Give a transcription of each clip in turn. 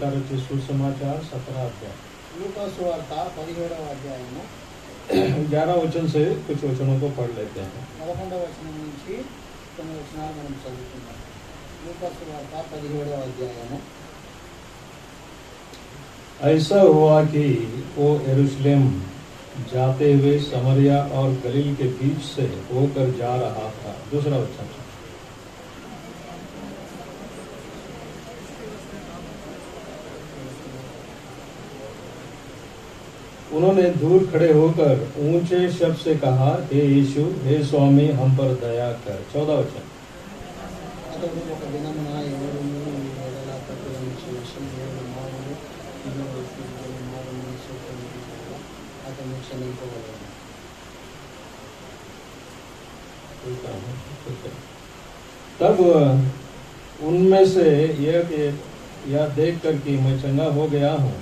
ప్రకారం सुसमाचार 17 अध्याय లూకా సువార్త 17వ అధ్యాయము 11 वचन से कुछ वचनों को पढ़ लेते हैं। 11వ వచనం నుంచి కొన్ని వచనాలు మనం చదువుకుందాం। లూకా సువార్త 17వ అధ్యాయము। ऐसा हुआ कि वो यरूशलेम जाते हुए समरिया और गलील के बीच से होकर जा रहा था। दूसरा वचन, उन्होंने दूर खड़े होकर ऊंचे शब्द से कहा, हे यीशु, हे स्वामी, हम पर दया कर। 14 वचन, అతడు ఒక దినమున ఎవరును ఈ వెడల తప్పులను చేసి దేవుని నామమున అతన్ని క్షమించవలెను। तब उनमें से एक यह देख कर कि मैं चंगा हो गया हूँ,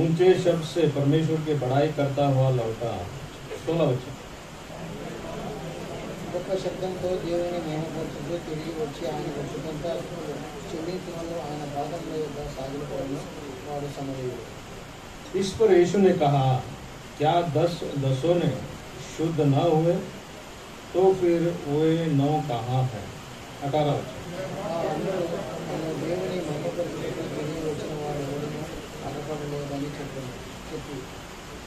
ऊंचे शब्द से परमेश्वर की बड़ाई करता हुआ लौटा। 16 वचन, గొప్ప శబ్దంతో దేవుని మహిమపరచుతూ తిరిగి వచ్చి ఆయన కృతజ్ఞత చెల్లించుటకు ఆయన పాదముల యొద్ద సాగిలపడెను। వాడు సమరయుడు। इस पर यीशु ने कहा, क्या दसों ने शुद्ध न हुए, तो फिर वे 9 कहाँ हैं? 18 वचन, ఆ అందరూ ఆయన దేవుని మహిమపరచుటకు తిరిగి వచ్చిన వాడు ఎవరునూ అగపడలేదని చెప్పి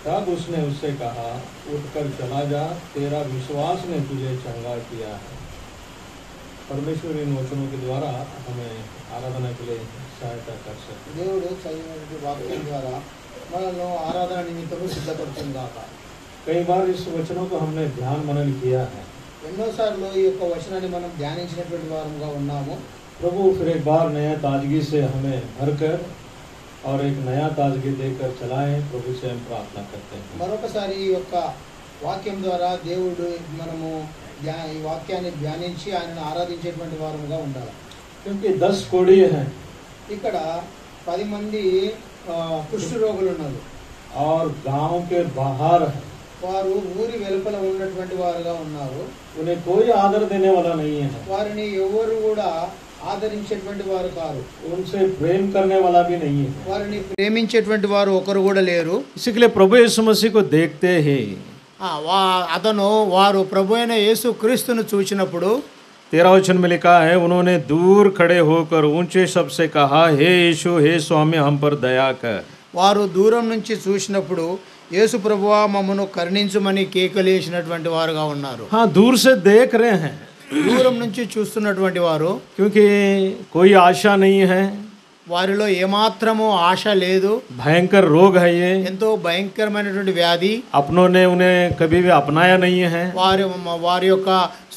तब उसने उससे कहा, उठकर चला जा, तेरा विश्वास ने तुझे चंगा किया है। परमेश्वर इन वचनों के द्वारा हमें आराधना के लिए सहायता कर सकते। దేవుడు చదివినటువంటి వాక్యం ద్వారా మనల్ని ఆరాధన నిమిత్తము సిద్ధపడుతుందాక। कई बार इस वचनों को हमने ध्यान मनन किया है। ఎన్నోసార్లు ఈ యొక్క వచనాన్ని మనం ధ్యానించినటువంటి వారంగా ఉన్నాము। प्रभु फिर एक बार नया ताजगी से हमें भरकर और एक नया ताजगी देकर चलाएं। प्रभु से हम प्रार्थना करते हैं। మరొకసారి ఈ యొక్క వాక్యం ద్వారా దేవుడు మనము ఈ వాక్యాన్ని ధ్యానించి ఆయనను ఆరాధించేటువంటి వారంగా ఉండాలి। क्योंकि 10 कोढ़ी हैं ఇక్కడ 10 మంది కుష్ఠరోగులు ఉన్నారు। और गांव के बाहर हैं, వారు ఊరి వెలుపల ఉన్నటువంటి వారుగా ఉన్నారు। उन्हें कोई आदर देने वाला नहीं है, వారిని ఎవరు కూడా ఆదరించేటువంటి వారు కారు, उनसे प्रेम करने वाला भी नहीं है। వారిని ప్రేమించేటువంటి వారు ఒకరు కూడా లేరు। इसलिए प्रभु यीशु मसीह को देखते ही వారు ప్రభు అయిన యేసు క్రీస్తును చూచినప్పుడు 13 वचन में लिखा है, उन्होंने दूर खड़े होकर ऊंचे शब्द से कहा, हे यीशु, हे स्वामी, हम पर दया कर। వారు దూరం నుంచి చూసినప్పుడు యేసు ప్రభువా మమ్మను కరుణించుమని కేకలేసినటువంటి వారుగా ఉన్నారు। हाँ, दूर से देख रहे हैं, దూరం నుంచి చూస్తున్నటువంటి వారు, क्योंकि कोई आशा नहीं है, వారిలో ఏమాత్రము ఆశ లేదు। भयंकर रोग है ये, ఎంతో భయంకరమైనటువంటి వ్యాధి। अपनों ने उन्हें कभी भी अपनाया नहीं है, వారి యొక్క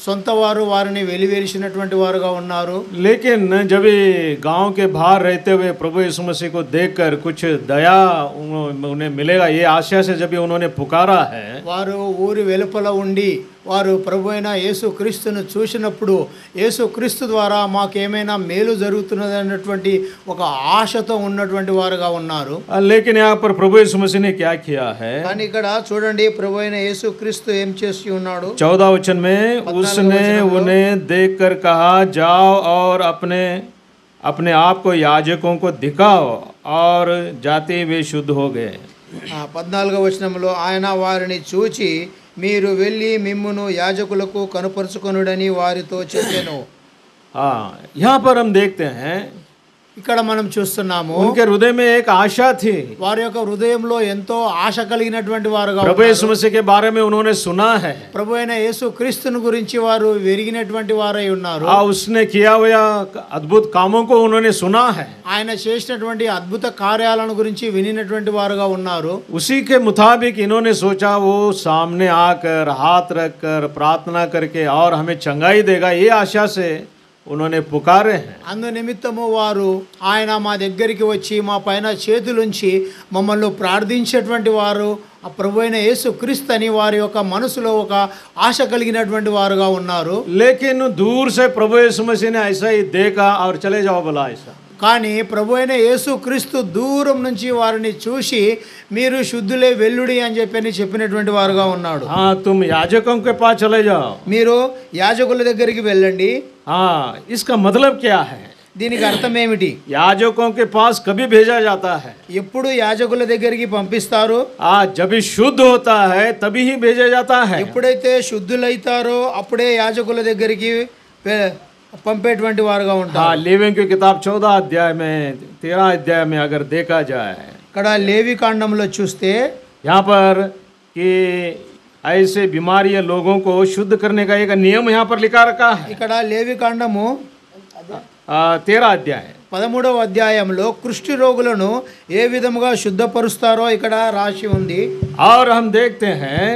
సొంత వారు వారిని వెలివేసినటువంటి వారుగా ఉన్నారు। लेकिन जब ये गांव के बाहर रहते हुए प्रभु यीशु मसीह को देखकर कुछ दया उन्हें मिलेगा, ये आशा से जब उन्होंने पुकारा है, వారు ఊరి వెలుపల ఉండి వారు ప్రభు అయిన యేసు క్రీస్తును చూసినప్పుడు యేసు క్రీస్తు ద్వారా మాకేమైనా మేలు జరుగుతున్నది అన్నటువంటి ఒక ఆశతో ఉన్నటువంటి వారుగా ఉన్నారు। लेकिन यहाँ पर प्रभु यीशु मसीह ने क्या किया है? కానీ ఇక్కడ చూడండి ప్రభు అయిన యేసు క్రీస్తు ఏం చేసి ఉన్నాడు। 14 वचन में उसने उन्हें देखकर कहा, जाओ और अपने आप को याजकों को दिखाओ, और जाते वे शुद्ध हो गए। 14వ వచనంలో ఆయన వారిని చూచి మీరు వెళ్ళి మిమ్మును యాజకులకు కనుపరుచుకొనుడని వారితో చెప్పెను। हाँ, यहाँ पर हम देखते हैं ఇక్కడ మనం చూస్తున్నాము उनके हृदय में एक आशा थी। వారి యొక్క హృదయంలో ఎంతో ఆశ కలిగినటువంటి వారుగా प्रभु यीशु मसीह के बारे में उन्होंने सुना है, ప్రభు అయిన యేసు క్రీస్తును గురించి వారు వెరిగినటువంటి వారై ఉన్నారు। उसने किया हुआ अद्भुत कामों को उन्होंने सुना है, ఆయన చేసినటువంటి అద్భుత కార్యాలను గురించి వినినటువంటి వారుగా ఉన్నారు। उसी के मुताबिक इन्होंने सोचा वो सामने आकर हाथ रखकर प्रार्थना करके और हमें चंगाई देगा, ये आशा से उन्होंने पुकारे हैं। అందు నిమిత్తము వారు ఆయన మా దగ్గరికి వచ్చి మా పైన చేతులుంచి మమ్మల్ని ప్రార్థించేటువంటి వారు ఆ ప్రభు అయిన యేసు క్రీస్తు అని వారి యొక్క మనసులో ఒక ఆశ కలిగినటువంటి వారుగా ఉన్నారు। लेकिन दूर से प्रभु यीशु मसीह ने ऐसा ही देखा और चले जाओ बोला ऐसा। కానీ ప్రభు అయిన యేసు క్రీస్తు దూరం నుంచి వారిని చూసి మీరు శుద్ధులే వెల్లుడి అని చెప్పినటువంటి వారుగా ఉన్నాడు। हाँ, तुम याजकों के पास चले जाओ। మీరు యాజకుల దగ్గరికి వెళ్ళండి। हाँ, इसका मतलब क्या है? దీనికి అర్థం ఏమిటి? याजकों के पास कभी भेजा जाता है? ఎప్పుడు యాజకుల దగ్గరికి పంపిస్తారు? जब भी शुद्ध होता है तभी ही भेजा जाता है। ఎప్పుడైతే శుద్ధులైతారో అప్పుడే యాజకుల దగ్గరికి పంపేటువంటి వారుగా ఉంటారు। लेवियों की किताब 14 अध्याय में 13 अध्याय में अगर देखा जाए, ఇక్కడ లేవి కాండంలో చూస్తే यहाँ पर कि ऐसे बीमारी लोगों को शुद्ध करने का एक नियम यहाँ पर लिखा रखा है। ఇక్కడ లేవి కాండము 13 अध्याय 13వ అధ్యాయంలో కుష్టి రోగులను ఏ విధముగా శుద్ధపరుస్తారో ఇక్కడ రాసి ఉంది। और हम देखते हैं,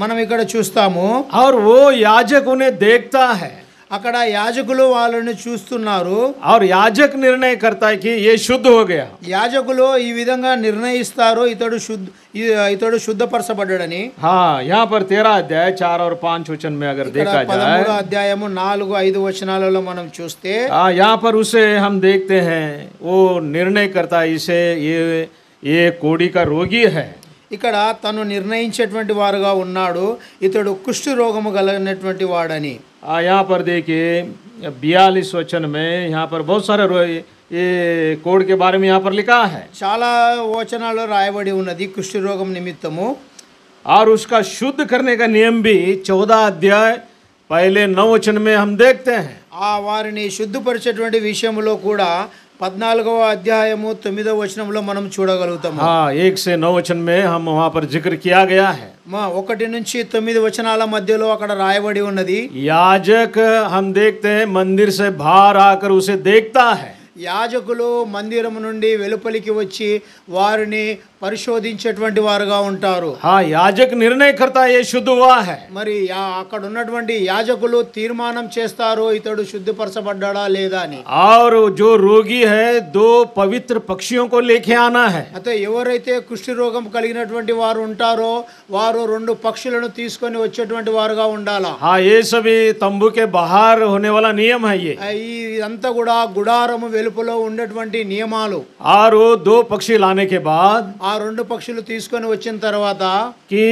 మనం ఇక్కడ చూస్తాము, और वो याजक उन्हें देखता है, అక్కడ యాజకులు వాళ్ళని చూస్తున్నారు। और याजक निर्णय करता है कि ये शुद्ध हो गया। యాజకులు ఈ విధంగా నిర్ణయిస్తారు ఇతడు శుద్ధపరచబడ్డాడని। हाँ, यहाँ पर 13 अध्याय 4 और 5 वचन में अगर देखा जाए, 13వ అధ్యాయము 4-5 వచనాలలో మనం చూస్తే यहाँ पर उसे हम देखते हैं, वो निर्णय करता है इसे ये कोढ़ी का रोगी है। ఇక్కడ తను నిర్ణయించేటువంటి వారుగా ఉన్నాడు, ఇతడు కుష్టి రోగము కలిగినటువంటి వాడని। यहाँ पर देखिए 42 वचन में यहाँ पर बहुत सारे ये कोढ़ के बारे में यहाँ पर लिखा है। చాలా వచనాల్లో రాయబడి ఉన్నది కుష్టి రోగం నిమిత్తము। और उसका शुद्ध करने का नियम भी 14 अध्याय पहले 9 वचन में हम देखते हैं। వారిని శుద్ధపరిచేటువంటి విషయంలో కూడా 14వ అధ్యాయము 9వ వచనంలో మనం చూడగలుగుతాము। हाँ, 1 से 9 वचन में हम वहाँ पर जिक्र किया गया है। 1 నుంచి 9 వచనాల మధ్యలో అక్కడ రాయబడి ఉన్నది। याजक हम देखते हैं मंदिर से बाहर आकर उसे देखता है। యాజకులు మందిరం నుండి వెలుపలికి వచ్చి వారిని పరిశోధించేటువంటి వారుగా ఉంటారు। हाँ, याजक निर्णय करता है ये शुद्ध हुआ है। మరి అక్కడ ఉన్నటువంటి యాజకులు తీర్మానం చేస్తారు ఇతడు శుద్ధిపరచబడ్డాడా లేదా అని। और जो रोगी है 2 पवित्र पक्षियों को लेके आना है। అయితే ఎవరైతే కుష్టి రోగం కలిగినటువంటి వారు ఉంటారో వారు 2 పక్షులను తీసుకొని వచ్చేటువంటి వారుగా ఉండాలా। हाँ, ये सभी तंबू के बाहर होने वाला नियम है ये। ఇదంతా కూడా గుడారము వెలుపల ఉండేటువంటి నియమాలు। और वो 2 पक्षी लाने के बाद ఆ 2 పక్షులు తీసుకొని వచ్చిన తర్వాత कि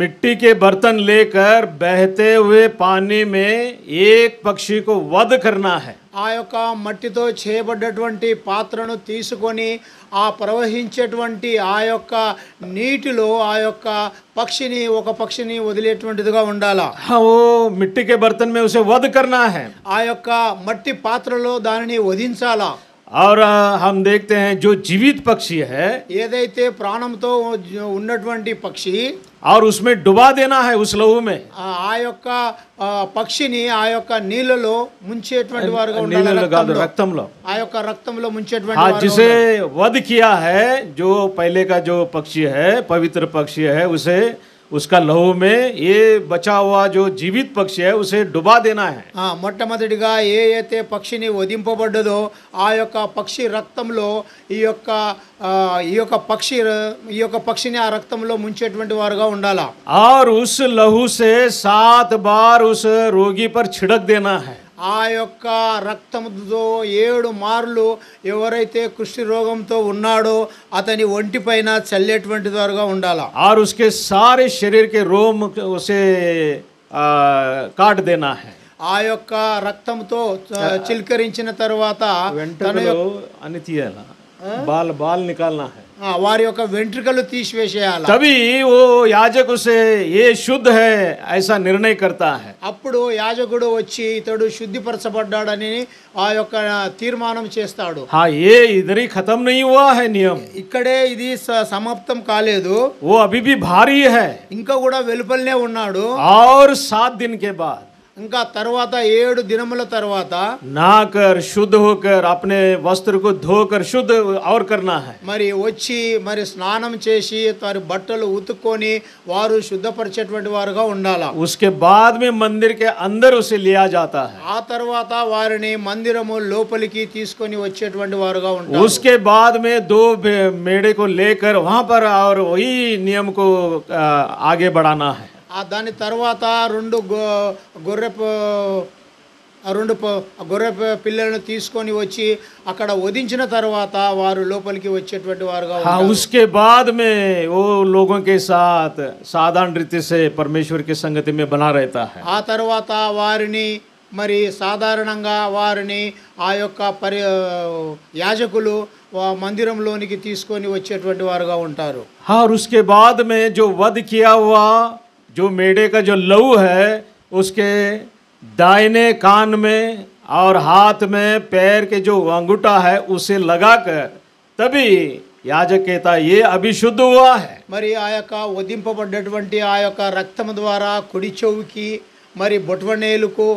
मिट्टी के बर्तन लेकर बहते हुए पानी में एक पक्षी को वध करना है। ఆ యొక్క మట్టితో చేయబడ్డటువంటి పాత్రను తీసుకొని ఆ ప్రవహించేటువంటి ఆ యొక్క నీటిలో ఆ యొక్క ఒక పక్షిని వదిలేటువంటిదిగా ఉండాలా। हाँ, वो मिट्टी के बर्तन में उसे वध करना है। ఆ యొక్క మట్టి పాత్రలో దానిని వధించాలా। और हम देखते हैं जो जीवित पक्षी है, ఏదైతే ప్రాణంతో ఉన్నటువంటి పక్షి, और उसमें डुबा देना है उस लहू में। ఆ యొక్క పక్షిని ఆ యొక్క నీళ్ళలో ముంచేటువంటి వారుగా नीले ఉండాలి। लगा दो रक्तम लो। ఆ యొక్క రక్తంలో ముంచేటువంటి हाँ, వారుగా जिसे ఉండాలి। वध किया है, जो पहले का जो पक्षी है पवित्र पक्षी है, उसे उसका लहू में ये बचा हुआ जो जीवित पक्षी है उसे डुबा देना है। మొట్టమొదటిగా అయితే పక్షిని వధింపబడ్డదో ఆ యొక్క పక్షి రక్తంలో ఈ యొక్క పక్షిని ఆ రక్తంలో ముంచేటువంటి వారుగా ఉండాలా। और उस लहू से 7 बार उस रोगी पर छिड़क देना है। ఆ యొక్క రక్తంతో 7 మార్లు ఎవరైతే కుష్టి రోగంతో ఉన్నాడో అతని ఒంటిపైన చల్లేటువంటి వారుగా ఉండాలా। और उसके सारे शरीर के रोम उसे काट देना है। ఆ యొక్క రక్తంతో చిల్కరించిన తర్వాత बाल निकालना है। వారి యొక్క వెంట్రుకలు తీసివేసేయాలి। तभी वो याजक उसे ये शुद्ध है ऐसा निर्णय करता है। అప్పుడు యాజకుడు వచ్చి ఇతడు శుద్ధిపరచబడ్డాడని ఆ యొక్క తీర్మానం చేస్తాడు। हाँ, ये इधर ही खत्म नहीं हुआ है नियम, ఇక్కడే ఇది సమాప్తం కాలేదు, वो अभी भी भारी है। ఇంకా కూడా వెలుపలనే ఉన్నాడు। और 7 दिन के बाद ఇంకా తర్వాత 7 దినముల తర్వాత नहाकर शुद्ध होकर अपने वस्त्र को धोकर शुद्ध और करना है। మరి వచ్చి మరి స్నానం చేసి వారి బట్టలు ఉతుక్కొని వారు శుద్ధపరిచేటువంటి వారుగా ఉండాలా। उसके बाद में मंदिर के अंदर उसे लिया जाता है। ఆ తర్వాత వారిని మందిరము లోపలికి తీసుకొని వచ్చేటువంటి వారుగా ఉంటారు। उसके बाद में 2 मेढ़े को लेकर वहां पर और वही नियम को आगे बढ़ाना है। దాని తర్వాత 2 గొర్రె పిల్లలను తీసుకొని వచ్చి అక్కడ వధించిన తర్వాత వారు లోపలికి వచ్చేటువంటి వారుగా ఉంటారు। उसके बाद में वो लोगों के साथ साधारण रीति से परमेश्वर की संगति में बना रहता है। ఆ తర్వాత వారిని మరి సాధారణంగా వారిని ఆ యొక్క యాజకులు మందిరంలోనికి తీసుకొని వచ్చేటువంటి వారుగా ఉంటారు. हाँ, और उसके बाद में जो वध किया हुआ जो मेढ़े का जो लहू है उसके दाहिने कान में और हाथ में पैर के जो अंगूठा है उसे लगाकर तभी యాజక్ कहता ये अभिशुद्ध हुआ है. మరి ఆ యొక్క వధింపబడ్డటువంటి ఆ యొక్క రక్తం ద్వారా కుడి చెవుకి మరి బొటనవేలుకు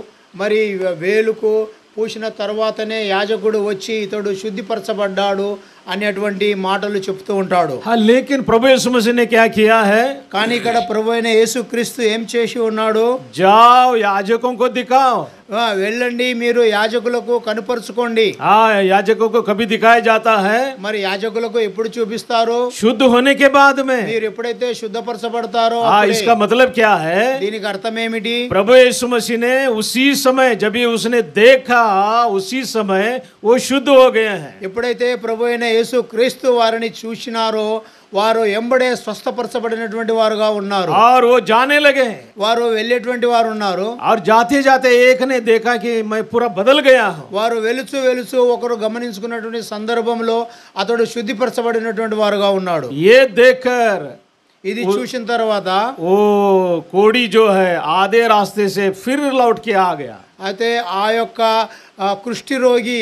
మరి వేలుకు పూసిన తర్వాతనే యాజకుడు వచ్చి ఇతడు శుద్ధిపరచబడ్డాడు అనేటువంటి మాటలు చెప్తూ ఉంటాడు. हाँ, लेकिन प्रभु यीशु मसीह ने क्या किया है? కానీ ఇక్కడ ప్రభు అయిన యేసుక్రీస్తు ఏం చేసి ఉన్నాడు? जाओ याजकों को दिखाओ. వెళ్ళండి మీరు యాజకులకు కనుపరుచుకోండి. हाँ, याजकों को कभी दिखाया जाता है? మరి యాజకులకు ఎప్పుడు చూపిస్తారు? शुद्ध होने के बाद में. మీరు ఎప్పుడైతే శుద్ధపరచబడతారో हाँ, इसका मतलब क्या है? దీనికి అర్థం ఏమిటి? प्रभु यीशु मसीह ने उसी समय जब ही उसने देखा उसी समय वो शुद्ध हो गए हैं. ఎప్పుడైతే ప్రభు అయిన యేసుక్రీస్తు వారిని చూసినారో వారు ఎంబడే స్వస్థపరచబడినటువంటి వారుగా ఉన్నారు. और वो जाने लगे. వారు వెళ్ళేటువంటి వారు ఉన్నారు. और जाते जाते एक ने देखा कि मैं पूरा बदल गया हूँ. వారు వెలుచు ఒకరు గమనించుకున్నటువంటి సందర్భంలో అతడు శుద్ధిపరచబడినటువంటి వారుగా ఉన్నాడు. ये देखकर ఇది చూసిన తర్వాత वो कोड़ी जो है आधे रास्ते से फिर लौट के आ गया. అయితే ఆ యొక్క కుష్టి రోగి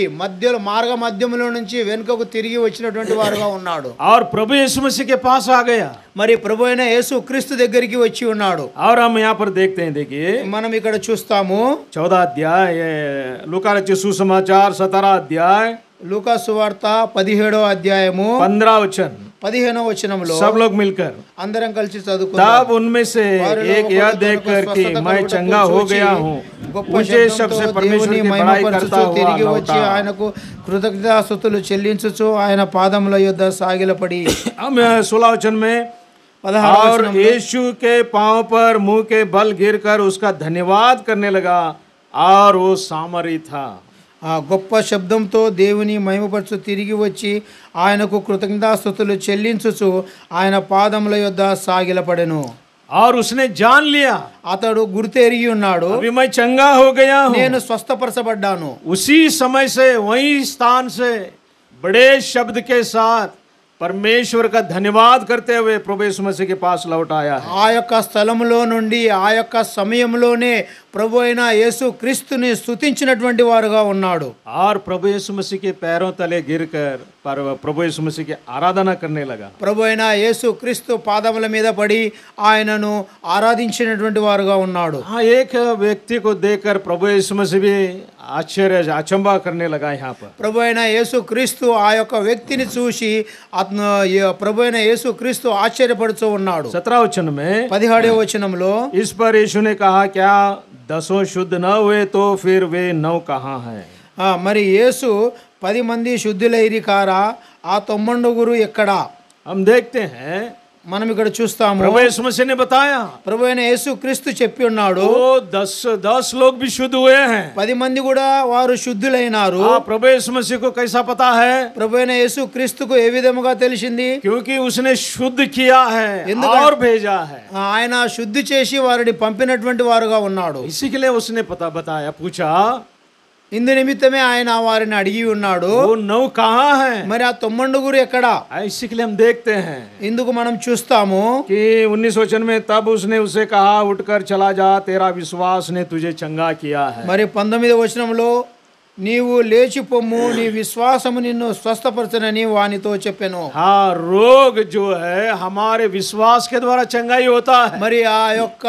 మార్గ మధ్యములో నుంచి వెనుకకు తిరిగి వచ్చినటువంటి వారుగా ఉన్నాడు. और प्रभु यीशु मसीह के पास आ गया. మరి ప్రభు అయిన యేసుక్రీస్తు దగ్గరికి వచ్చి ఉన్నాడు. और हम यहाँ पर देखते हैं, देखिए మనం ఇక్కడ చూస్తాము 14 अध्याय लूका रचित सुसमाचार 17 अध्याय లూకా సువార్త 17వ అధ్యాయము 15 वचन 15వ వచనంలో सब लोग मिलकर అందరం కలిసి చదువుకుందాం. तब उनमें से एक यह देखकर कि मैं चंगा हो गया हूँ ऊंचे शब्द से परमेश्वर की बड़ाई करता हुआ తిరిగి వచ్చి लौटा. ఆయనకు కృతజ్ఞతాస్తుతులు చెల్లించుచు ఆయన పాదముల యొద్ద సాగిలపడి. हम 16 वचन में 16వ और వచనంలో यीशु के पांव पर मुंह के बल गिरकर उसका धन्यवाद करने लगा और वो सामरी था. ఆ గొప్ప శబ్దంతో దేవుని మహిమపరచు తిరిగి వచ్చి ఆయనకు కృతజ్ఞతాస్తుతులు చెల్లించుచు ఆయన పాదముల యొద్ద సాగిలపడెను. और उसने जान लिया అతడు గుర్తెరిగి ఉన్నాడు, अभी मैं चंगा हो गया हूँ. నేను స్వస్థపరచబడ్డాను. उसी समय से वही स्थान से बड़े शब्द के साथ परमेश्वर का धन्यवाद करते हुए प्रभु यीशु मसीह के पास लौट आया है. ఆ యొక్క స్థలములో నుండి ఆ యొక్క సమయంలోనే ప్రభు అయిన యేసు క్రీస్తుని స్తుతించినటువంటి వారుగా ఉన్నాడు. और प्रभु यीशु मसीह के पैरों तले गिरकर प्रभु यीशु मसीह की आराधना करने लगा. ప్రభు అయిన యేసు క్రీస్తు పాదముల మీద పడి ఆయనను ఆరాధించినటువంటి వారుగా ఉన్నాడు. हाँ, एक व्यक्ति को देखकर प्रभु यीशु मसीह भी आश्चर्य अचंबा करने लगा. यहाँ पर ప్రభు అయిన యేసు క్రీస్తు ఆ యొక్క వ్యక్తిని చూసి ప్రభు అయిన యేసు క్రీస్తు ఆశ్చర్యపడుతూ ఉన్నాడు. 17 वचन में 17వ వచనంలో इस पर यीशु ने कहा क्या 10 शुद्ध न हुए तो फिर वे 9 कहाँ हैं? మరి యేసు 10 మంది శుద్ధులైరి కారా, ఆ 9 ఎక్కడా? हम देखते हैं మనం ఇక్కడ చూస్తాము प्रभु यीशु मसीह ने बताया ప్రభు అయిన యేసు క్రీస్తు చెప్పి ఉన్నాడు वो 10 लोग भी शुद्ध हुए हैं. 10 మంది కూడా వారు శుద్ధులైనారు. प्रभु यीशु मसीह को कैसा पता है? ప్రభు అయిన యేసు క్రీస్తుకు ఏ విధముగా తెలిసింది? क्योंकि उसने शुद्ध किया है ఎందుకంటే- और भेजा है. ఆయన శుద్ధి చేసి వారిని పంపినటువంటి వారుగా ఉన్నాడు. इसी के लिए उसने बताया पूछा ఇందు నిమిత్తమే ఆయన వారిని అడిగి ఉన్నాడు, वो 9 कहाँ है? మరి ఆ 9 ఎక్కడా? इसी के लिए हम देखते हैं ఇందుకు మనం చూస్తాము कि 19 वचन में तब उसने उसे कहा उठकर चला जा तेरा विश्वास ने तुझे चंगा किया है. మరి 19వ వచనంలో నీవు లేచి పొమ్ము నీ విశ్వాసము నిన్ను స్వస్థపరచనని వానితో చెప్పెను. हाँ, रोग जो है हमारे विश्वास के द्वारा चंगाई होता है. మరి ఆ యొక్క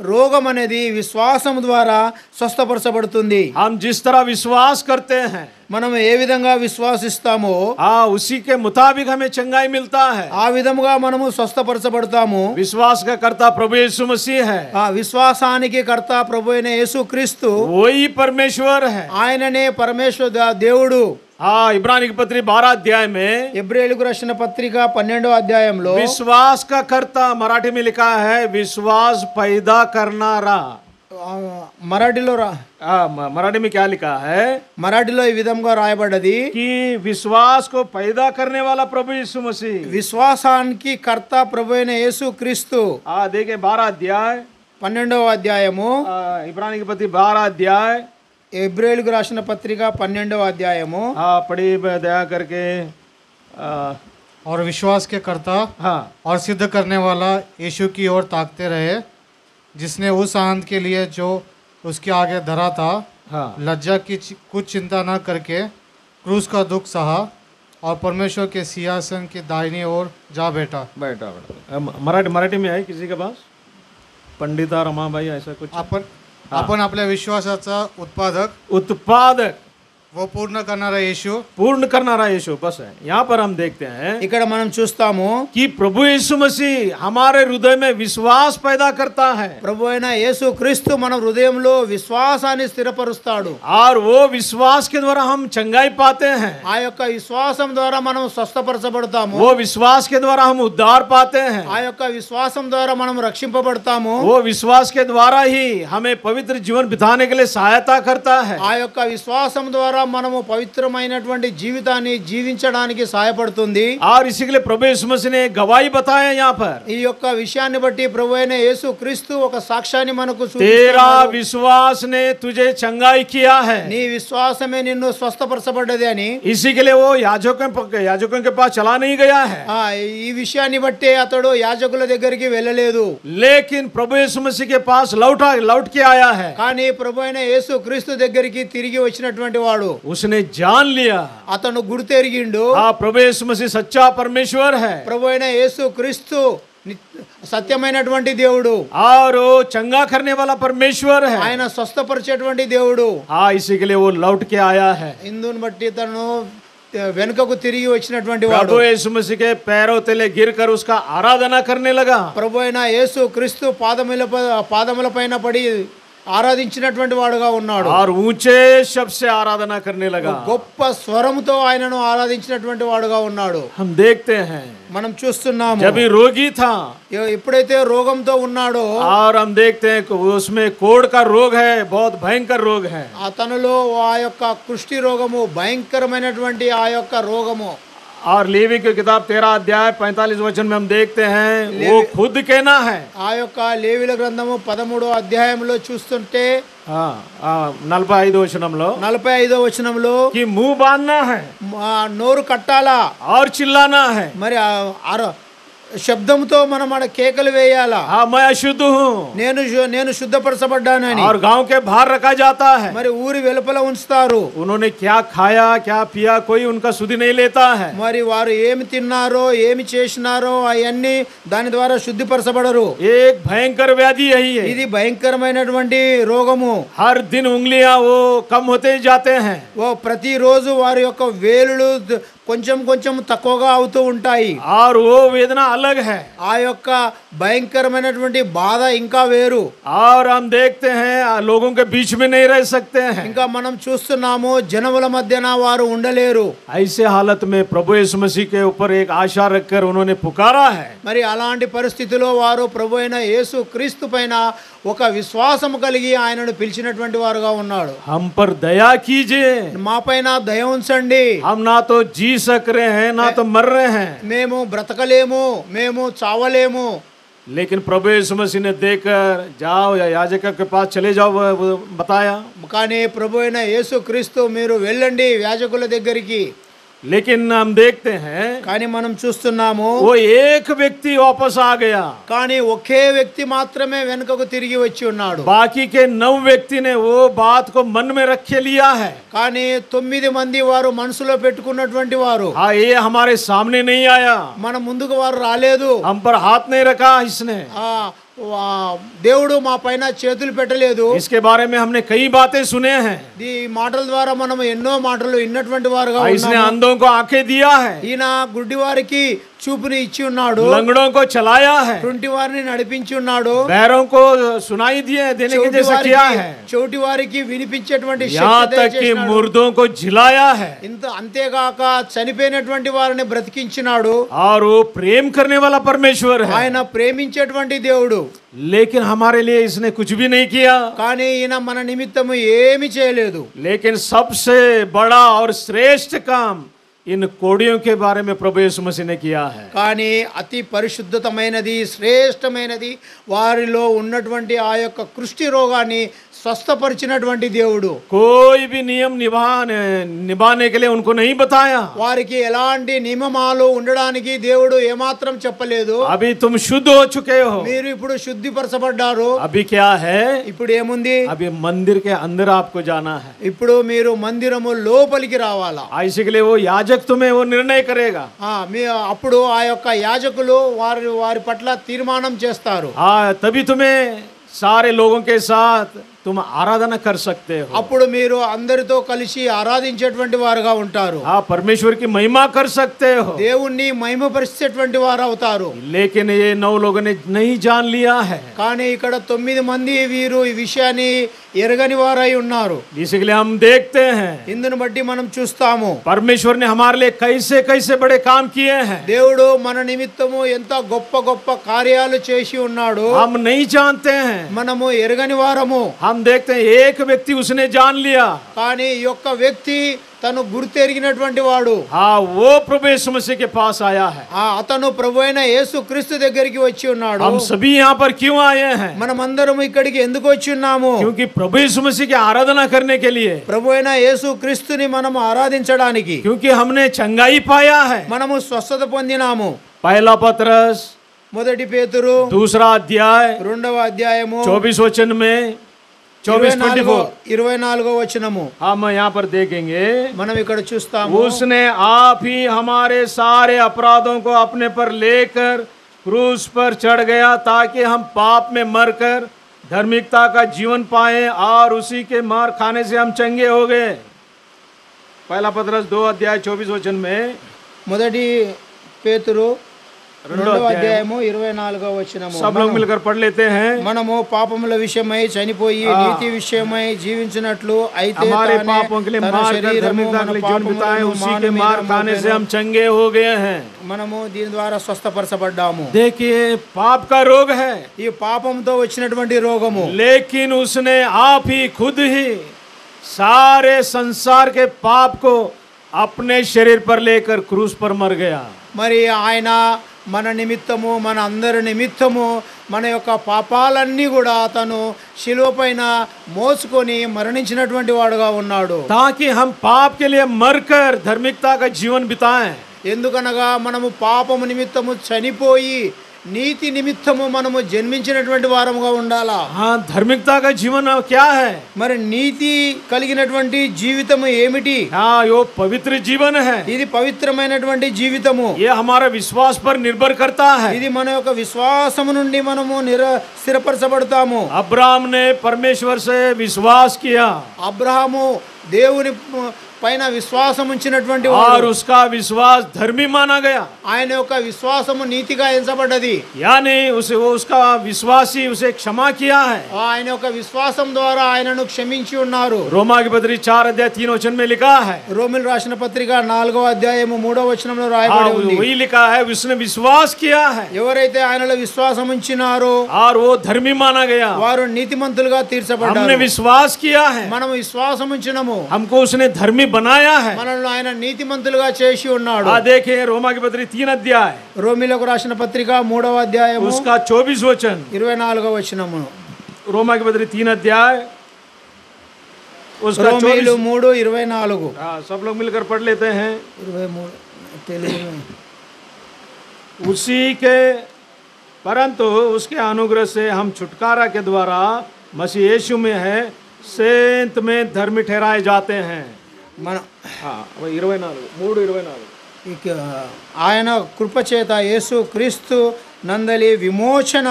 రోగం అనేది విశ్వాసం ద్వారా స్వస్థపరచబడుతుంది. हम जिस तरह विश्वास करते हैं మనం ఏ విధంగా విశ్వాసిస్తామో हाँ उसी के मुताबिक हमें चंगाई मिलता है. ఆ విధముగా మనము స్వస్థపరచబడతాము. विश्वास का कर्ता प्रभु यीशु मसीह है. ఆ విశ్వాసానికి కర్త ప్రభు అయిన యేసుక్రీస్తు, वही परमेश्वर है. ఆయననే పరమేశ్వర దేవుడు. हाँ, इब्रानी की पत्री 12 अध्याय में హెబ్రీయులకు రాసిన పత్రిక 12వ అధ్యాయంలో विश्वास का कर्ता मराठी में लिखा है विश्वास पैदा करनारा. మరాఠీలో मराठी में क्या लिखा है? మరాఠీలో ఈ విధంగా రాయబడ్డది, कि विश्वास को पैदा करने वाला प्रभु यीशु मसीह. విశ్వాసానికి కర్త ప్రభు అయిన యేసుక్రీస్తు. देखिए 12 अध्याय 12వ అధ్యాయము इब्रानी की पत्री 12 अध्याय హెబ్రీయులకు రాసిన పత్రిక 12వ అధ్యాయము हाँ पढ़ी दया करके और विश्वास के कर्ता हाँ और सिद्ध करने वाला यीशु की ओर ताकते रहे, जिसने उस आनंद के लिए जो उसके आगे धरा था हाँ लज्जा की कुछ चिंता न करके क्रूस का दुख सहा और परमेश्वर के सिंहासन की दाहिनी ओर जा बैठा। बैठा मराठी मराठी में है किसी के पास पंडिता रमाबाई ऐसा कुछ आपण आपल्या विश्वासाचा उत्पादक वो पूर्ण करणारा येशू पूर्ण करनारा यीशु बस है। यहाँ पर हम देखते हैं ఇక్కడ మనం చూస్తాము कि प्रभु यीशु मसीह हमारे हृदय में विश्वास पैदा करता है ప్రభు అయిన యేసు క్రీస్తు మన హృదయంలో విశ్వాసాన్ని స్థిరపరుస్తాడు. और वो विश्वास के द्वारा हम चंगाई पाते हैं, ఆ యొక్క విశ్వాసం ద్వారా మనం స్వస్థపరచబడతాము. वो विश्वास के द्वारा हम उद्धार पाते हैं, ఆ యొక్క విశ్వాసం ద్వారా మనం రక్షింపబడతాము. वो विश्वास के द्वारा ही हमें पवित्र जीवन बिताने के लिए सहायता करता है। ఆ యొక్క విశ్వాసం ద్వారా మనము పవిత్రమైనటువంటి జీవితాన్ని జీవించడానికి సహాయపడుతుంది. और इसी के लिए प्रभु यीशु मसीह ने गवाही बताया यहाँ पर, ఈ యొక్క విషయాన్ని బట్టి ప్రభు అయిన యేసు క్రీస్తు ఒక సాక్ష్యాన్ని మనకు तेरा చూపిస్తున్నాడు. विश्वास ने तुझे चंगाई किया है। నీ విశ్వాసమే నిన్ను స్వస్థపరచబడ్డది అని. इसी के लिए वो याजकों के पास चला नहीं गया है, ఈ విషయాన్ని బట్టి అతడు యాజకుల దగ్గరికి వెళ్ళలేదు. लेकिन प्रभु यीशु मसीह के पास लौट के आया है। కానీ ప్రభు అయిన యేసు క్రీస్తు దగ్గరికి తిరిగి వచ్చినటువంటి వాడు उसने जान लिया అతను గుర్తెరిగిండు. हाँ प्रभु यीशु मसीह सच्चा परमेश्वर है ప్రభు అయిన యేసు క్రీస్తు సత్యమైనటువంటి దేవుడు, और वो चंगा करने वाला परमेश्वर है। ఆయన స్వస్థపరిచేటువంటి దేవుడు. हाँ इसी के लिए वो लौट के आया है। ఇందుని బట్టి తను వెనుకకు తిరిగి వచ్చినటువంటి వాడు. प्रभु यीशु मसीह के पैरों तले गिरकर उसका आराधना करने लगा। ప్రభు అయిన యేసు క్రీస్తు పాదముల పైన పడి ఆరాధించినటువంటి వాడుగా ఉన్నాడు. और ऊंचे शब्द से आराधना करने लगा। గొప్ప స్వరముతో ఆయనను ఆరాధించినటువంటి వాడుగా ఉన్నాడు. हम देखते हैं మనం చూస్తున్నాము जब ये रोगी था, ఎప్పుడైతే రోగంతో ఉన్నాడో और हम देखते हैं कि उसमें कोढ़ का रोग है, बहुत भयंकर रोग है। అతనిలో ఆ యొక్క కుష్టి రోగము భయంకరమైనటువంటి ఆ యొక్క రోగము. और लेवी की किताब 13 अध्याय 45 वचन में हम देखते हैं वो खुद कहना है, ఆ యొక్క లేవీయుల గ్రంథము 13వ అధ్యాయంలో చూస్తుంటే 45 వచనంలో 45వ వచనంలో कि मुंह बांधना है నోరు కట్టాలా, और चिल्लाना है, మరి శబ్దంతో మనం ఆడ కేకలు వేయాలా, हाँ मैं अशुद्ध हूँ, నేను శుద్ధపరచబడ్డానని. और गांव के बाहर रखा जाता है। మరి ఊరి వెలుపల ఉంచుతారు. उन्होंने क्या खाया क्या पिया कोई उनका सुधि नहीं लेता है। మరి వారు ఏమి తిన్నారో ఏమి చేసినారో అవన్నీ దాని ద్వారా శుద్ధిపరచబడరు. एक भयंकर व्याधि यही है, ఇది భయంకరమైనటువంటి రోగము. हर दिन उंगलियां वो कम होते जाते हैं, ప్రతిరోజు వారి యొక్క వేలులు కొంచెం కొంచెం తక్కువగా అవుతూ ఉంటాయి. और वो वेदना अलग है, ఆ యొక్క భయంకరమైనటువంటి బాధ ఇంకా వేరు. और हम देखते हैं लोगों के बीच में नहीं रह सकते हैं। ఇంకా మనం చూస్తున్నాము జనముల మధ్యన వారు ఉండలేరు. ऐसे हालत में प्रभु यीशु मसीह के ऊपर एक आशा रखकर उन्होंने पुकारा है। మరి అలాంటి పరిస్థితిలో వారు ప్రభు అయిన యేసు క్రీస్తు పైన ఒక విశ్వాసము కలిగి ఆయనను పిలిచినటువంటి వారుగా ఉన్నాడు. हम पर दया कीजिए, మా పైన దయ ఉంచండి. हम ना तो जी सक रहे हैं ना तो मर रहे हैं, మేము బ్రతకలేము, మేము చావలేము. लेकिन प्रभु यीशु मसीह ने देखकर जाओ या याजक के पास चले जाओ वो बताया। కానీ ప్రభు అయిన యేసు క్రీస్తు మీరు వెళ్ళండి యాజకుల దగ్గరికి. लेकिन हम देखते हैं కానీ మనం చూస్తున్నాము वो एक व्यक्ति वापस आ गया, కానీ ఒకే వ్యక్తి మాత్రమే వెనుకకు తిరిగి వచ్చి ఉన్నాడు. बाकी के 9 व्यक्ति ने वो बात को मन में रख के लिया है। కానీ 9 మంది వారు మనసులో పెట్టుకున్నటువంటి వారు. हाँ ये हमारे सामने नहीं आया, మన ముందుకు వారు రాలేదు. हम पर हाथ नहीं रखा इसने, దేవుడు మా పైన చేతులు పెట్టలేదు. इसके बारे में हमने कई बातें सुने हैं। ఈ మాటల ద్వారా మనం ఎన్నో మాటలు విన్నటువంటి వారుగా इसने ఉన్నాము. अंधों को आंखें दिया है, ఈయన గుడ్డి వారికి చూపుని ఇచ్చి ఉన్నాడు, लंगड़ों को चलाया है, కుంటి వారిని నడిపించి ఉన్నాడు, बैरों को सुनाई देने के जैसा किया है, చోటి వారికి వినిపించేటువంటి यहाँ శక్తి तक कि దయచేసినాడు. मुर्दों को जिलाया है, అంతేగాక చనిపోయినటువంటి వారిని బ్రతికించినాడు. और वो प्रेम करने वाला परमेश्वर है। ఆయన ప్రేమించేటువంటి దేవుడు. लेकिन हमारे लिए इसने कुछ भी नहीं किया, కానీ ఈయన మన నిమిత్తము ఏమి చేయలేదు. लेकिन सबसे बड़ा और श्रेष्ठ काम इन कोड़ियों के बारे में प्रभु यीशु मसीह ने किया है। కానీ అతి పరిశుద్ధతమైనది శ్రేష్టమైనది వారిలో ఉన్నటువంటి ఆ యొక్క కుష్టి రోగాన్ని స్వస్థపరిచినటువంటి దేవుడు. कोई भी नियम निभाने के लिए उनको नहीं बताया। వారికి ఎలాంటి నియమాలు ఉండడానికి దేవుడు ఏమాత్రం చెప్పలేదు. अभी तुम शुद्ध हो चुके हो, మీరు ఇప్పుడు శుద్ధిపరచబడ్డారు. अभी क्या है, ఇప్పుడు ఏముంది, अभी मंदिर के अंदर आपको जाना है। ఇప్పుడు మీరు మందిరము లోపలికి రావాలా. इसके लिए वो याजक तुम्हें वो निर्णय करेगा। అప్పుడు ఆ యొక్క యాజకులు వారి పట్ల తీర్మానం చేస్తారు. तभी तुम्हें सारे लोगों के साथ तुम आराधना कर सकते हो। అప్పుడు మీరు అందరితో కలిసి ఆరాధించేటువంటి వారుగా ఉంటారు. परमेश्वर की महिमा कर सकते हो, దేవుణ్ణి మహిమపరిచేటువంటి వారు అవుతారు. लेकिन ये 9 लोगों ने नहीं जान लिया है। కానీ ఇక్కడ 9 మంది వీరు ఈ విషయాన్ని ఎరగని వారై ఉన్నారు. इसलिए हम देखते हैं ఇందును బట్టి మనం చూస్తాము परमेश्वर ने हमारे लिए कैसे कैसे बड़े काम किए हैं। దేవుడు మన నిమిత్తము ఎంత గొప్ప గొప్ప కార్యాలు చేసి ఉన్నాడు. हम नहीं जानते हैं, మనము ఎరగని వారము. हम देखते हैं एक व्यक्ति उसने जान लिया, కానీ ఈ యొక్క వ్యక్తి తను గుర్తెరిగినటువంటి వాడు. वो प्रभु यीशु मसीह के पास आया है। అతను ప్రభువైన యేసు క్రీస్తు దగ్గరికి వచ్చి ఉన్నాడు. हम सभी यहाँ पर क्यों आए हैं? మనమందరం ఇక్కడికి ఎందుకు వచ్చి ఉన్నాము? क्योंकि प्रभु यीशु मसीह की आराधना करने के लिए, ప్రభువైన యేసు క్రీస్తుని మనం ఆరాధించడానికి. क्योंकि हमने चंगाई पाया है। మనము స్వస్థత పొందినాము. पहला पत्रस మొదటి పేతురు 2 अध्याय 2వ అధ్యాయము 24 वचन में 24వ వచనము हम यहाँ पर देखेंगे। మనం ఇక్కడ చూస్తాము. उसने आप ही हमारे सारे अपराधों को अपने पर लेकर क्रूस पर चढ़ गया ताकि हम पाप में मरकर धार्मिकता का जीवन पाएं और उसी के मार खाने से हम चंगे हो गए। पहला पत्रस 2 अध्याय 24 वचन में, మొదటి పేతురు 2వ అధ్యాయము 24వ వచనము. सब लोग मिलकर पढ़ लेते हैं। మనము పాపముల విషయమై చనిపోయి నీతి విషయమై జీవించినట్లు అయితే हमारे पापों के लिए मार कर धार्मिकता के लिए जीवन बिताए, उसी के मार खाने से हम चंगे हो गए हैं। మనము దీని ద్వారా స్వస్థపరచబడ్డాము. देखिए पाप का रोग है, ఈ పాపంతో వచ్చినటువంటి రోగము. लेकिन उसने आप ही खुद ही सारे संसार के पाप को अपने शरीर पर लेकर क्रूस पर मर गया। మరి ఆయన మన నిమిత్తము మన అందరి నిమిత్తము మన యొక్క పాపాలన్నీ కూడా అతను శిలువ పైన మోసుకొని మరణించినటువంటి వాడుగా ఉన్నాడు. ताकि हम पाप के लिए मरकर धार्मिकता का जीवन बिताएं। ఎందుకనగా మనము పాపము నిమిత్తము చనిపోయి నీతి నిమిత్తము మనము జన్మించినటువంటి వారముగా ఉండాలా. धार्मिकता का जीवन क्या है? మరి నీతి కలిగినటువంటి జీవితము ఏమిటి? यो पवित्र जीवन है। ఇది పవిత్రమైనటువంటి జీవితము. ये हमारा विश्वास पर निर्भर करता है। ఇది మన యొక్క విశ్వాసము నుండి మనము స్థిరపరచబడతాము. अब्राहम ने परमेश्वर से विश्वास किया, అబ్రహాము దేవుని పైన విశ్వాసం ఉంచినటువంటి और వాడు. उसका विश्वास धर्मी माना गया। ఆయన యొక్క విశ్వాసము నీతిగా ఎంచబడ్డది. यानी उसका विश्वासी उसे क्षमा किया है। ఆయన యొక్క విశ్వాసం ద్వారా ఆయనను క్షమించి ఉన్నారు. रोमा की पत्री 4 अध्याय 3 वचन में लिखा है। రోమిల్ రాసిన పత్రిక 4వ అధ్యాయము 3వ వచనంలో రాయబడి ఉంది. वही लिखा है, उसने विश्वास किया है ఎవరైతే ఆయనలో విశ్వాసం ఉంచినారో और वो धर्मी माना गया। వారు నీతిమంతులుగా हमने తీర్చబడ్డారు. विश्वास किया है, మనం విశ్వాసం ఉంచినము, हमको उसने धर्मी बनाया है। మనల్ని ఆయన నీతిమంతులుగా చేసి ఉన్నాడు. देखिए रोमा की पत्री 3 अध्याय రోమిలకు రాసిన పత్రిక 3వ అధ్యాయము उसका 24 वचन। 24వ వచనము. रोमा की पत्री 3 अध्याय उसका రోమీలు 24। 3:24. सब लोग मिलकर पढ़ लेते हैं। 23 తెలుగు में. उसी के परंतु उसके अनुग्रह से हम छुटकारा के द्वारा मसीह यीशु में है सेंत में धर्मी ठहराए जाते हैं। మన 24 ఇక ఆయన కృపచేత యేసు క్రీస్తు నందలి విమోచన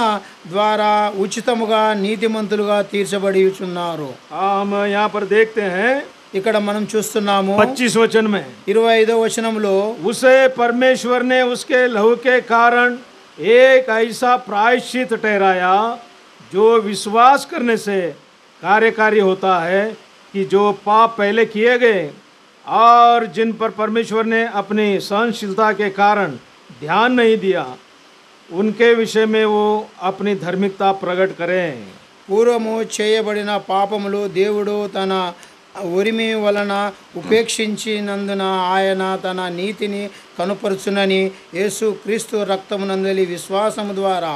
ద్వారా ఉచితముగా నీతిమంతులుగా తీర్చబడిచున్నారు. हम यहाँ पर देखते हैं ఇక్కడ మనం చూస్తున్నాము 25 वचन में, 25వ వచనంలో उसे परमेश्वर ने उसके लहू के कारण एक ऐसा प्रायश्चित ठहराया जो विश्वास करने से कार्यकारी होता है कि जो पाप पहले किए गए और जिन पर परमेश्वर ने अपनी सहनशीलता के कारण ध्यान नहीं दिया उनके विषय में वो अपनी धार्मिकता प्रकट करें। పూర్వము చేయబడిన పాపములు దేవుడు తన ఉరిమి వలన ఉపేక్షించినందున ఆయన తన నీతిని కనుపరుచునని యేసు క్రీస్తు రక్తమునందలి విశ్వాసము ద్వారా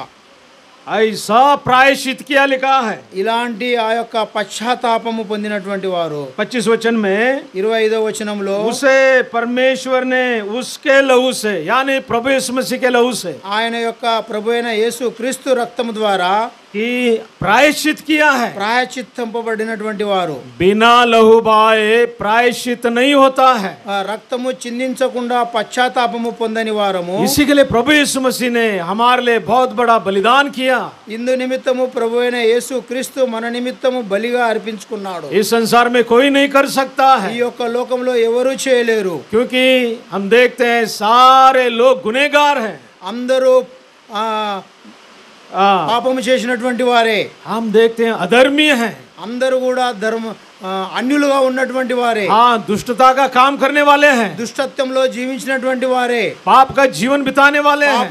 ऐसा प्रायश्चित किया लिखा है। ఇలాంటి ఆ యొక్క పశ్చాత్తాపము పొందినటువంటి వారు 25 वचन में 25వ వచనంలో उसे परमेश्वर ने उसके लहू से यानी प्रभु यीशु मसीह के लहू से ఆయన యొక్క ప్రభు అయిన యేసు క్రీస్తు రక్తము ద్వారా कि प्रायश्चित किया है। ప్రాయశ్చిత్తింపబడినటువంటి వారు बिना लहू बहाए प्रायश्चित नहीं होता है। ఆ రక్తము చిందించకుండా పశ్చాత్తాపము పొందని వారము इसी के लिए प्रभु यीशु मसीह ने हमारे लिए बहुत बड़ा बलिदान किया। ఇందు నిమిత్తము ప్రభు అయిన యేసు క్రీస్తు మన నిమిత్తము బలిగా అర్పించుకున్నాడు। इस संसार में कोई नहीं कर सकता ఈ है, యొక్క లోకంలో ఎవరు చేయలేరు। क्योंकि हम देखते हैं सारे लोग गुनहगार हैं। అందరూ పాపము చేసినటువంటి వారే। हम देखते हैं अधर्मी हैं, అందరూ కూడా అన్యులుగా ఉన్నటువంటి వారే। हाँ दुष्टता का काम करने वाले हैं, దుష్టత్వంలో జీవించినటువంటి వారే। पाप का जीवन बिताने वाले हैं।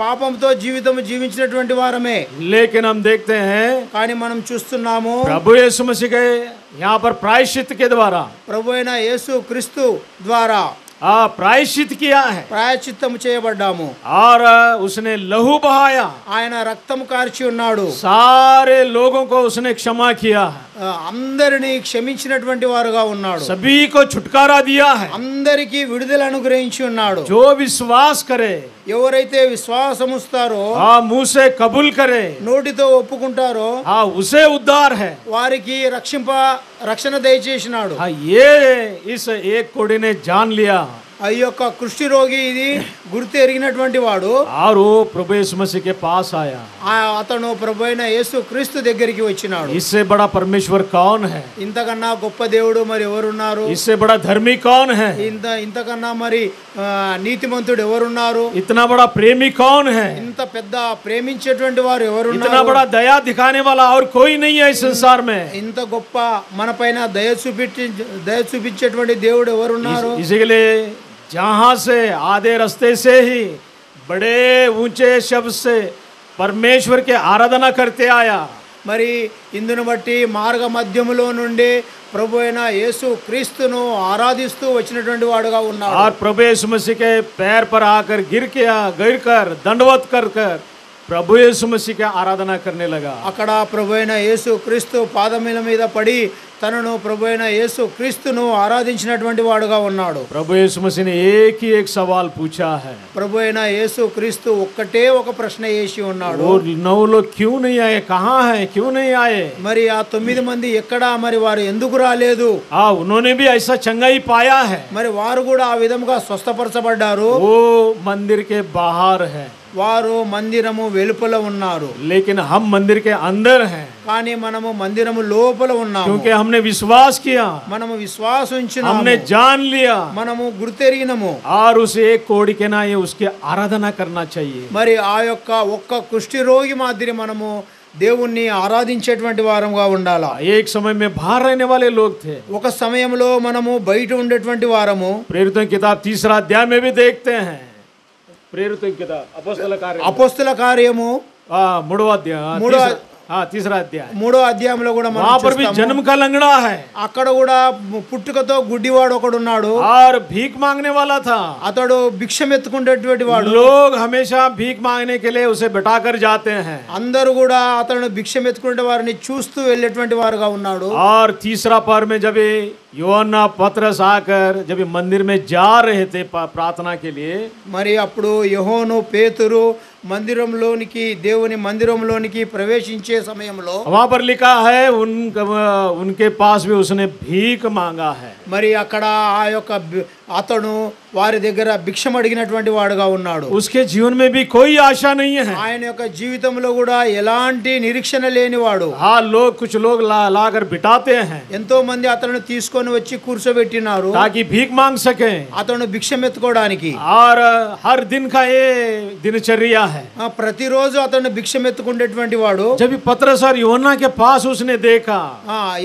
పాపంతో జీవితం జీవించినటువంటి వారమే। लेकिन हम देखते हैं కానీ మనం చూస్తున్నాము प्रभु यीशु मसीह के यहाँ पर प्रायश्चित के द्वारा ప్రభు అయిన యేసు క్రీస్తు ద్వారా प्रायश्चित किया है ప్రాయశ్చిత్తము చేయబడ్డాము। और उसने लहू बहाया, ఆయన రక్తం కార్చి ఉన్నాడు। सारे लोगों को उसने क्षमा किया है, అందరిని క్షమించినటువంటి వారుగా ఉన్నాడు। सभी को छुटकारा दिया है। అందరికీ విడుదల అనుగ్రహించి ఉన్నాడు। जो विश्वास करे, ఎవరైతే విశ్వాసముస్తారో मुंह से कबूल करे, నోటితో ఒప్పుకుంటారో उसे उद्धार है। వారికి రక్షణ దయచేసినాడు। ये इस एक कोड़ी ने जान लिया ఆ యొక్క కుష్టి రోగి ఇది గుర్తు ఎరిగినటువంటి వాడు और वो प्रभु यीशु मसीह के पास आया। అతను ప్రభు అయిన యేసు క్రీస్తు దగ్గరికి వచ్చినాడు। इससे बड़ा परमेश्वर कौन है? ఇంతకన్నా గొప్ప దేవుడు మరి ఎవరున్నారు? इससे बड़ा धर्मी कौन है? ఇంతకన్నా మరి నీతిమంతుడు ఎవరున్నారు? इतना बड़ा प्रेमी कौन है? ఇంత పెద్ద ప్రేమించేటువంటి వారు ఎవరున్నారు? इतना बड़ा दया दिखाने वाला और कोई नहीं है इस संसार में। ఇంత గొప్ప మనపైన దయ చూపించేటువంటి దేవుడు ఎవరున్నారు? इसी के लिए जहां से आधे रास्ते से ही बड़े ऊंचे शब्द से परमेश्वर के आराधना करते आया। మరి ఇందును బట్టి మార్గ మధ్యములో నుండి ప్రభు అయిన యేసు క్రీస్తును ఆరాధిస్తూ వచ్చినటువంటి వాడుగా ఉన్నాడు। और प्रभु यीशु मसीह के पैर पर आकर गिर कर दंडवत कर प्रभु यीशु मसीह की आराधना करने लगा। అక్కడ ప్రభు అయిన యేసు క్రీస్తు పాదముల మీద పడి తనను ప్రభు అయిన యేసు క్రీస్తును ఆరాధించినటువంటి వాడుగా ఉన్నాడు। प्रभु यीशु मसीह ने एक ही एक सवाल पूछा है। ప్రభు అయిన యేసు క్రీస్తు ఒక్కటే ఒక ప్రశ్న వేసి ఉన్నాడు। वो 9 लोग क्यों नहीं आए? कहाँ हैं? क्यों नहीं आए? మరి ఆ 9 మంది ఎక్కడ మరి వారు ఎందుకు రాలేదు? उन्होंने भी ऐसा चंगाई पाया है। మరి వారు కూడా ఆ విధంగా స్వస్థపరచబడ్డారు। वो मंदिर के बाहर है, వారు మందిరము వెలుపల ఉన్నారు। लेकिन हम मंदिर के अंदर हैं, కానీ మనము మందిరము లోపల ఉన్నాము। क्योंकि हमने विश्वास किया, మనము విశ్వాసం ఉంచినాము, हमने जान लिया మనము గుర్తెరిగినము। और उस एक कोड़ी के ना ये उसकी आराधना करना चाहिए। మరి ఆ యొక్క ఒక్క కుష్టి రోగి మాదిరి మనము దేవుణ్ణి ఆరాధించేటువంటి వారంగా ఉండాలా। एक समय में बाहर रहने वाले लोग थे। ఒక సమయంలో మనము బయట ఉండేటువంటి వారము। प्रेरितों की किताब 3 अध्याय में भी देखते हैं। प्रेरितों की किताब అపోస్తల కార్యము 3 अध्याय 3వ అధ్యాయంలో కూడా మనం वहाँ पर भी చూస్తాము। जन्म का लंगड़ा है అక్కడ కూడా పుట్టుకతో గుడ్డివాడు ఒకడు ఉన్నాడు। और भीख मांगने वाला था। అతడు భిక్షం ఎత్తుకునేటువంటి వాడు। लोग हमेशा भीख मांगने के लिए उसे बैठाकर जाते हैं। అందరూ కూడా అతను భిక్షం ఎత్తుకునే వారిని చూస్తూ వెళ్ళేటువంటి వారుగా ఉన్నాడు। और तीसरा पहर में जब యోహన్నా పత్రస్ ఆకర్ जब मंदिर में जा रहे थे प्रार्थना के लिए, మరి అప్పుడు యోహాను పేతురు మందిరంలోనికి దేవుని మందిరంలోనికి ప్రవేశించే సమయంలో वहाँ पर लिखा है उनके पास भी उसने भीख मांगा है। మరి అక్కడ ఆ యొక్క అతను వారి దగ్గర భిక్షం అడిగినటువంటి వాడుగా ఉన్నాడు। उसके जीवन में भी कोई आशा नहीं है। ఆయన యొక్క జీవితంలో కూడా ఎలాంటి నిరీక్షణ లేనివాడు। हाँ कुछ लोग लाकर बिठाते हैं ఎంతో మంది అతను తీసుకొని వచ్చి కూర్చోబెట్టినారు ताकि भीख मांग सके। అతను భిక్షం ఎత్తుకోవడానికి। और हर दिन का ये दिनचर्या है। ప్రతిరోజు అతను భిక్షం ఎత్తుకునేటువంటి వాడు। जब पतरस और यूहन्ना के पास उसने देखा,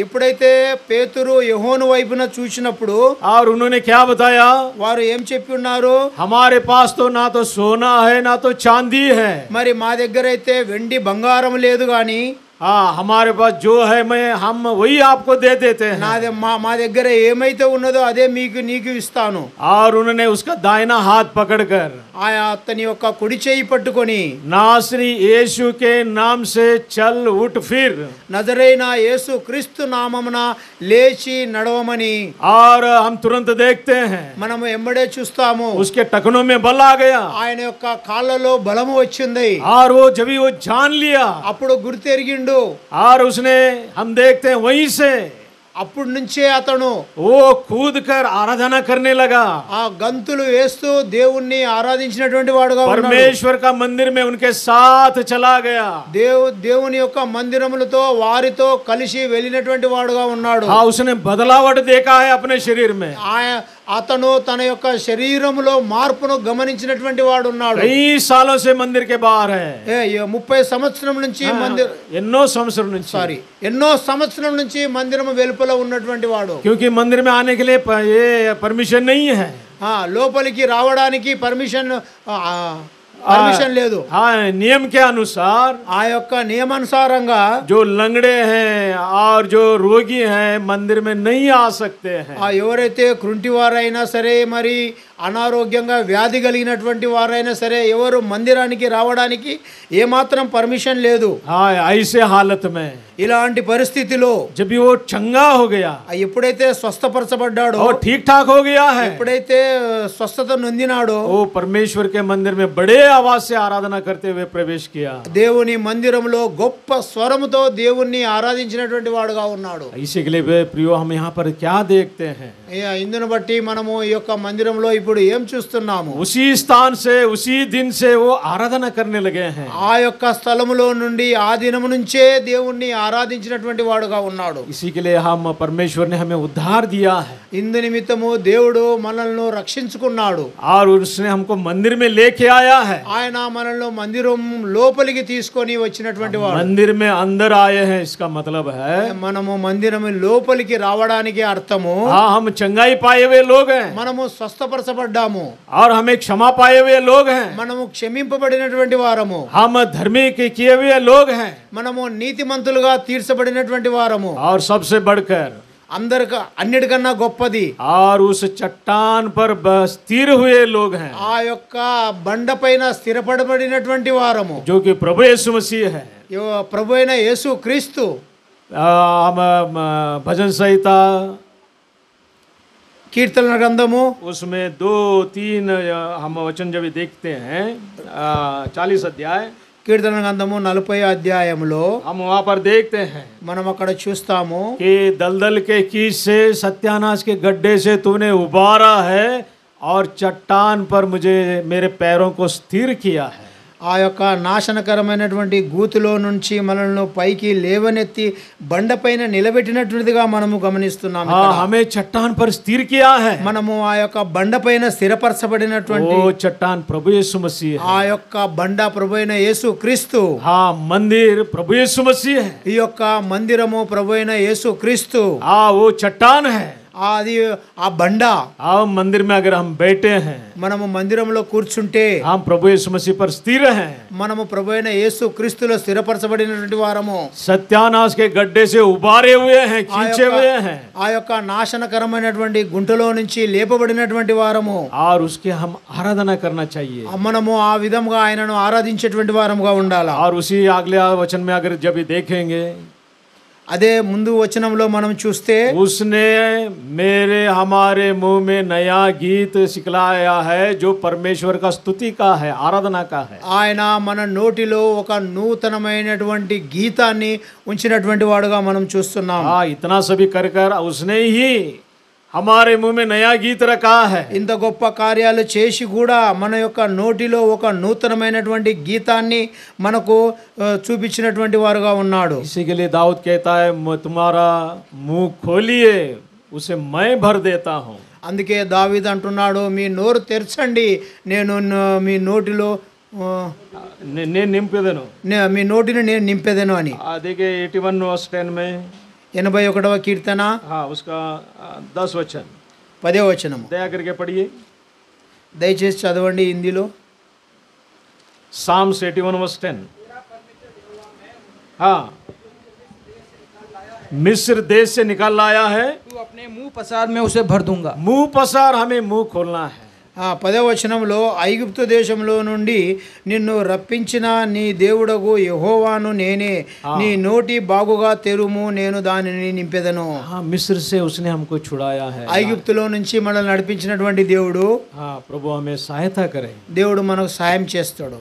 ఎప్పుడైతే పేతురు యోహాను వైపున చూసినప్పుడు और उन्होंने क्या बताया, వారు ఏం చెప్పి ఉన్నారు? हमारे पास तो ना तो सोना है ना तो चांदी है, మరి మా దగ్గర అయితే వెండి బంగారం లేదు గాని हाँ, हमारे पास जो है हम वही आपको दे देते हैं। నాదే మా దగ్గర ఏమైతే ఉన్నదో అదే నీకు ఇస్తాను. और उन्होंने उसका दाहिना हाथ पकड़कर అతని యొక్క కుడి చేయి పట్టుకొని नासरी यीशु के नाम से चल उठ फिर, నజరేయున యేసు క్రీస్తు నామమున లేచి నడవమని और हम तुरंत देखते हैं మనము ఎంబడే చూస్తాము. उसके टखनों में बल आ गया, ఆయన యొక్క కాళ్ళలో బలము వచ్చింది. और वो जब वो जान लिया, అప్పుడు గుర్తెరిగిండు. और उसने हम देखते हैं वहीं से అప్పటి నుంచే అతను वो कूद कर आराधना करने लगा। ఆ గంతులు వేస్తూ దేవుణ్ణి ఆరాధించినటువంటి వాడుగా ఉన్నాడు. परमेश्वर का मंदिर में उनके साथ चला गया। దేవుని యొక్క మందిరములతో వారితో కలిసి వెళ్ళినటువంటి వాడుగా ఉన్నాడు. हाँ, उसने बदलावट देखा है अपने शरीर में। అతను తన యొక్క శరీరములో మార్పును గమనించినటువంటి వాడు ఉన్నాడు. कई सालों से मंदिर के बाहर है, 30 సంవత్సరం నుంచి ఎన్నో సంవత్సరం నుంచి ఎన్నో సంవత్సరం నుంచి మందిరము వెలుపల ఉన్నటువంటి వాడు. क्योंकि मंदिर में आने के लिए ये परमिशन नहीं है, లోపలికి రావడానికి పర్మిషన్ లేదు. हाँ, नियम के अनुसार ఆ యొక్క నియమానుసారంగా जो लंगड़े हैं और जो रोगी हैं मंदिर में नहीं आ सकते हैं। ఎవరైతే కృంటివారైనా సరే, మరి అనారోగ్యంగా వ్యాధి కలిగినటువంటి వారైనా సరే ఎవరు మందిరానికి రావడానికి ఏమాత్రం పర్మిషన్ లేదు. हाँ, ऐसे हालत में ఇలాంటి పరిస్థితిలో जब वो चंगा हो गया ఎప్పుడైతే స్వస్థపరచబడ్డాడో, और ठीक ठाक हो गया है, ఎప్పుడైతే స్వస్థత నొందినాడో वो परमेश्वर के मंदिर में बड़े आवाज से आराधना करते हुए प्रवेश किया। దేవుని మందిరంలో గొప్ప స్వరముతో దేవుణ్ణి ఆరాధించినటువంటి వాడుగా ఉన్నాడు. इसी के लिए प्रियो हम यहाँ पर क्या देखते हैं, ఇందును బట్టి మనము ఈ యొక్క మందిరంలో ఇప్పుడు ఏం చూస్తున్నాము? उसी स्थान से उसी दिन से वो आराधना करने लगे हैं। ఆ యొక్క స్థలములో నుండి ఆ దినము నుంచే దేవుణ్ణి ఆరాధించినటువంటి వాడుగా ఉన్నాడు. इसी के लिए हम परमेश्वर ने हमें उद्धार दिया है, ఇందు నిమిత్తము దేవుడు మనల్ని రక్షించుకున్నాడు. और उसने हमको मंदिर में लेके आया है। ఆయన మనల్ని మందిరం లోపలికి తీసుకొని వచ్చినటువంటి వాడు. मंदिर में अंदर आए हैं, इसका मतलब है మనము మందిరం లోపలికి రావడానికి అర్థము हाँ, हम चंगाई पाए हुए लोग हैं, మనము స్వస్థపరచబడ్డాము, और हमें क्षमा पाए हुए लोग हैं, మనము క్షమింపబడినటువంటి వారము, हम धर्मी के किए हुए लोग हैं, మనము నీతిమంతులుగా తీర్చబడినటువంటి వారము. और सबसे बढ़कर అన్నిటికన్నా గొప్పది और उस चट्टान पर स्थिर हुए लोग हैं, ఆ యొక్క బండ పైన స్థిరపడబడినటువంటి వారము, जो कि प्रभु यीशु मसीह है। ప్రభు అయిన యేసు క్రీస్తు. हम भजन संहिता కీర్తన గ్రంథము उसमें 2-3 हम वचन जब देखते हैं 40 अध्याय, కీర్తన గ్రంథము 40 అధ్యాయములో हम वहाँ पर देखते हैं మనం అక్కడ చూస్తాము कि दलदल के कीच से सत्यानाश के गड्ढे से तूने उबारा है और चट्टान पर मुझे मेरे पैरों को स्थिर किया है। ఆ యొక్క నాశనకరమైనటువంటి గూతులో నుంచి మనల్ని పైకి లేవనెత్తి బండపైన నిలబెట్టినటువంటిదిగా మనము గమనిస్తున్నాము. हमें चट्टान पर स्थिर किया है, మనము ఆ యొక్క బండపైన స్థిరపరచబడినటువంటి वो चट्टान प्रभु यीशु मसीह है। ఆ యొక్క బండ ప్రభువైన యేసు క్రీస్తు. हाँ, मंदिर प्रभु यीशु मसीह है। ఈ యొక్క మందిరము ప్రభువైన యేసు క్రీస్తు. हाँ, वो चट्टान है। అది ఆ బండ. हाँ, मंदिर में अगर हम बैठे हैं, మనము మందిరంలో కూర్చుంటే हम प्रभु यीशु मसीह पर स्थिर हैं, మనము ప్రభువైన యేసు క్రీస్తులో స్థిరపరచబడినటువంటి వారము. सत्यानाश के गड्ढे से उबारे हुए हैं, खींचे हुए हैं, ఆ యొక్క నాశనకరమైనటువంటి గుంటలో నుంచి లేపబడినటువంటి వారము. और उसके हम आराधना करना चाहिए, మనము ఆ విధంగా ఆయనను ఆరాధించేటువంటి వారముగా ఉండాలి. और उसी अगले वचन में अगर जब देखेंगे, అదే ముందు వచనంలో మనం చూస్తే उसने मेरे हमारे मुंह में नया गीत सिखलाया है जो परमेश्वर का स्तुति का है, आराधना का है। ఆయన మన నోటిలో ఒక నూతనమైనటువంటి గీతాన్ని ఉంచినటువంటి వాడుగా మనం చూస్తున్నాం. हाँ, इतना सभी कर कर उसने ही हमारे मुंह में नया गीत रखा है। ఇంత గొప్ప కార్యాలు చేసి కూడా మన యొక్క నోటిలో ఒక నూతనమైనటువంటి గీతాన్ని మనకు చూపించినటువంటి వారుగా ఉన్నాడు. इसी के लिए दाऊद कहता है, तुम्हारा मुंह खोलिए उसे मैं भर देता हूँ। అందుకే దావీదు అంటున్నాడు, మీ నోరు తెరచండి, నేను మీ నోటిలో నేను నింపేదను, మీ నోటిని నేను నింపేదను అని. देखिए 81:10 में 81వ కీర్తన हाँ उसका 10 वचन 10వ వచనం दया करके पढ़िए, దయచేసి చదవండి హిందీలో. Psalms 81:10। हाँ मिस्र देश से निकाल लाया है, तू अपने मुंह पसार में उसे भर दूंगा। मुंह पसार हमें मुंह खोलना है। 10వ వచనంలో ఐగుప్తు దేశంలో నుండి నిన్ను రప్పించిన నీ దేవుడగు యెహోవాను నేనే, నీ నోటి బాగుగా తెరుము, నేను దానిని నింపెదను. हाँ, मिस्र से उसने हमको छुड़ाया है। ఐగుప్తులో నుంచి మనల్ని నడిపించినటువంటి దేవుడు, हाँ, प्रभु हमें सहायता करे। దేవుడు మనకు సాయం చేస్తాడు.